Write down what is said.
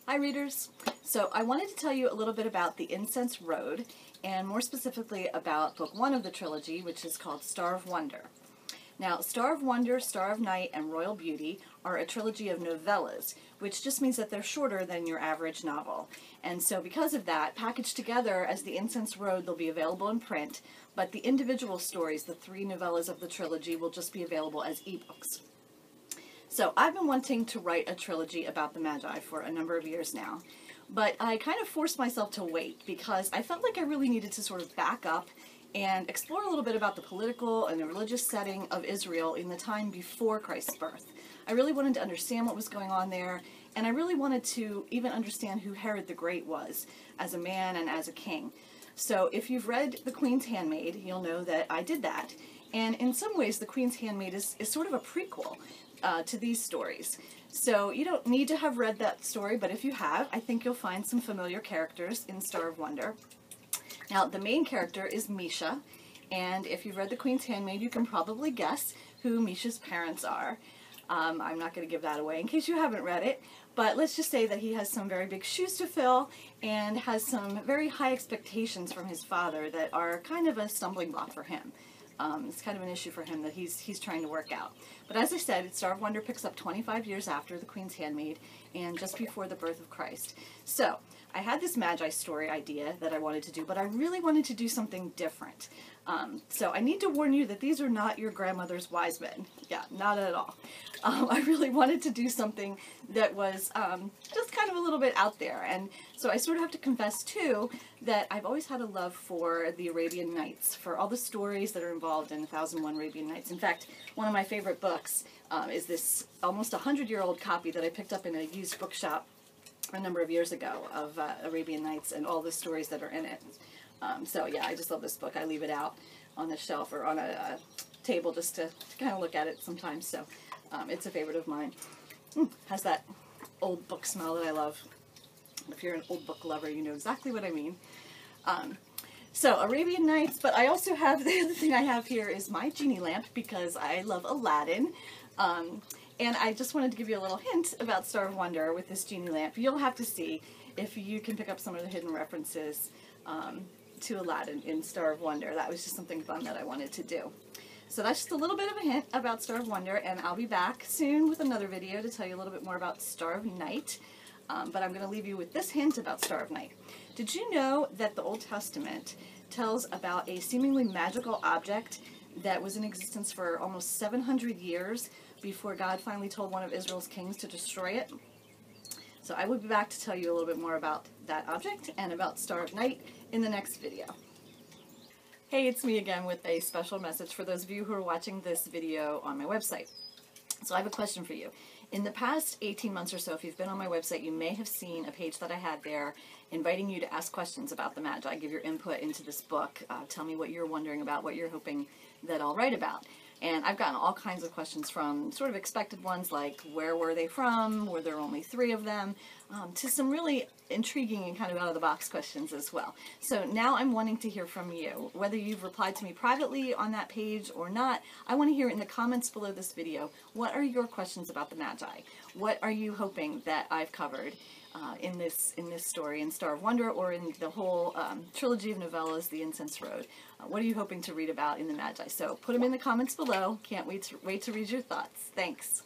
Hi readers! So I wanted to tell you a little bit about the Incense Road, and more specifically about book 1 of the trilogy, which is called Star of Wonder. Now, Star of Wonder, Star of Night, and Royal Beauty are a trilogy of novellas, which just means that they're shorter than your average novel. And so because of that, packaged together as the Incense Road, they'll be available in print, but the individual stories, the 3 novellas of the trilogy, will just be available as ebooks. So I've been wanting to write a trilogy about the Magi for a number of years now, but I kind of forced myself to wait because I felt like I really needed to sort of back up and explore a little bit about the political and the religious setting of Israel in the time before Christ's birth. I really wanted to understand what was going on there, and I really wanted to even understand who Herod the Great was as a man and as a king. So if you've read The Queen's Handmaid, you'll know that I did that. And in some ways, The Queen's Handmaid is sort of a prequel to these stories. So you don't need to have read that story, but if you have, I think you'll find some familiar characters in Star of Wonder. Now, the main character is Misha, and if you've read The Queen's Handmaid, you can probably guess who Misha's parents are. I'm not going to give that away in case you haven't read it, but let's just say that he has some very big shoes to fill and has some very high expectations from his father that are kind of a stumbling block for him. It's kind of an issue for him that he's trying to work out. But as I said, Star of Wonder picks up 25 years after The Queen's Handmaid and just before the birth of Christ. So I had this Magi story idea that I wanted to do, but I really wanted to do something different. So I need to warn you that these are not your grandmother's wise men. Yeah, not at all. I really wanted to do something that was just kind of a little bit out there. And so I sort of have to confess, too, that I've always had a love for the Arabian Nights, for all the stories that are involved in 1001 Arabian Nights. In fact, one of my favorite books is this almost 100-year-old copy that I picked up in a used bookshop a number of years ago of Arabian Nights and all the stories that are in it. So yeah, I just love this book. I leave it out on the shelf or on a table just to kind of look at it sometimes. So it's a favorite of mine. Has that old book smell that I love. If you're an old book lover, you know exactly what I mean. So Arabian Nights, but I also have, the other thing I have here is my genie lamp because I love Aladdin. And I just wanted to give you a little hint about Star of Wonder with this genie lamp. You'll have to see if you can pick up some of the hidden references to Aladdin in Star of Wonder. That was just something fun that I wanted to do. So that's just a little bit of a hint about Star of Wonder, and I'll be back soon with another video to tell you a little bit more about Star of Night. But I'm going to leave you with this hint about Star of Night. Did you know that the Old Testament tells about a seemingly magical object that was in existence for almost 700 years before God finally told one of Israel's kings to destroy it? So I will be back to tell you a little bit more about that object and about Star of Night in the next video. Hey, it's me again with a special message for those of you who are watching this video on my website. So I have a question for you. In the past 18 months or so, if you've been on my website, you may have seen a page that I had there inviting you to ask questions about the Magi, give your input into this book, tell me what you're wondering about, what you're hoping that I'll write about. And I've gotten all kinds of questions from sort of expected ones like where were they from, were there only 3 of them, to some really intriguing and kind of out-of-the-box questions as well. So now I'm wanting to hear from you. Whether you've replied to me privately on that page or not, I want to hear in the comments below this video, what are your questions about the Magi? What are you hoping that I've covered in this story, in Star of Wonder, or in the whole trilogy of novellas, The Incense Road? What are you hoping to read about in the Magi? So put them in the comments below. Can't wait to read your thoughts. Thanks.